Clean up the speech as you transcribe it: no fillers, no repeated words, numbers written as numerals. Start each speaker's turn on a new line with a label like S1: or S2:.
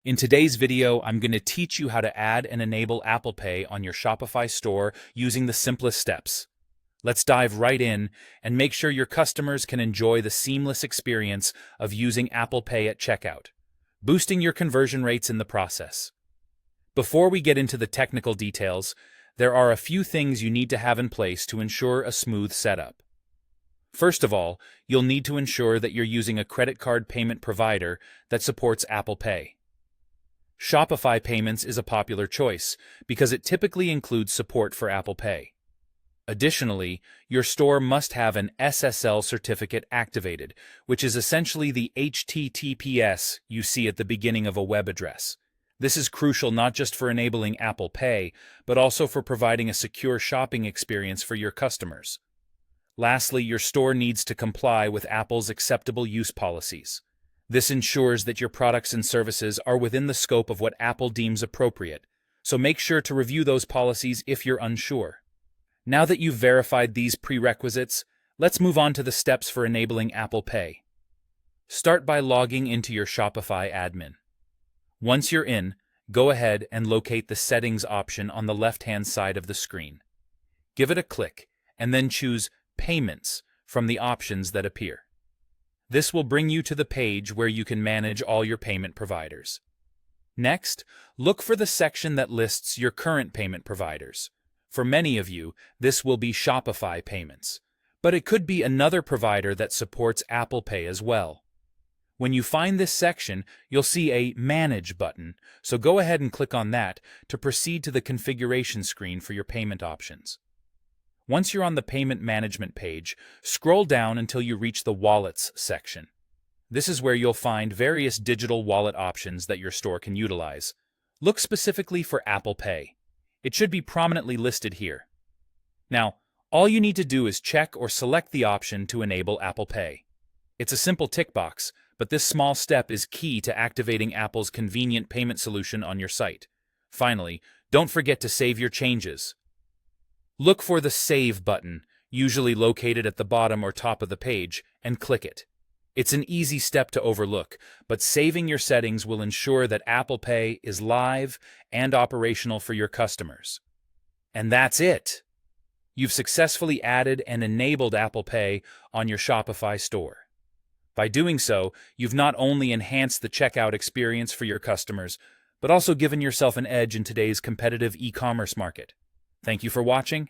S1: In today's video, I'm going to teach you how to add and enable Apple Pay on your Shopify store using the simplest steps. Let's dive right in and make sure your customers can enjoy the seamless experience of using Apple Pay at checkout, boosting your conversion rates in the process. Before we get into the technical details, there are a few things you need to have in place to ensure a smooth setup. First of all, you'll need to ensure that you're using a credit card payment provider that supports Apple Pay. Shopify Payments is a popular choice because it typically includes support for Apple Pay. Additionally, your store must have an SSL certificate activated, which is essentially the HTTPS you see at the beginning of a web address. This is crucial not just for enabling Apple Pay, but also for providing a secure shopping experience for your customers. Lastly, your store needs to comply with Apple's acceptable use policies. This ensures that your products and services are within the scope of what Apple deems appropriate, so make sure to review those policies if you're unsure. Now that you've verified these prerequisites, let's move on to the steps for enabling Apple Pay. Start by logging into your Shopify admin. Once you're in, go ahead and locate the Settings option on the left-hand side of the screen. Give it a click, and then choose Payments from the options that appear. This will bring you to the page where you can manage all your payment providers. Next, look for the section that lists your current payment providers. For many of you, this will be Shopify Payments, but it could be another provider that supports Apple Pay as well. When you find this section, you'll see a Manage button, so go ahead and click on that to proceed to the configuration screen for your payment options. Once you're on the payment management page, scroll down until you reach the Wallets section. This is where you'll find various digital wallet options that your store can utilize. Look specifically for Apple Pay. It should be prominently listed here. Now, all you need to do is check or select the option to enable Apple Pay. It's a simple tick box, but this small step is key to activating Apple's convenient payment solution on your site. Finally, don't forget to save your changes. Look for the Save button, usually located at the bottom or top of the page, and click it. It's an easy step to overlook, but saving your settings will ensure that Apple Pay is live and operational for your customers. And that's it! You've successfully added and enabled Apple Pay on your Shopify store. By doing so, you've not only enhanced the checkout experience for your customers, but also given yourself an edge in today's competitive e-commerce market. Thank you for watching,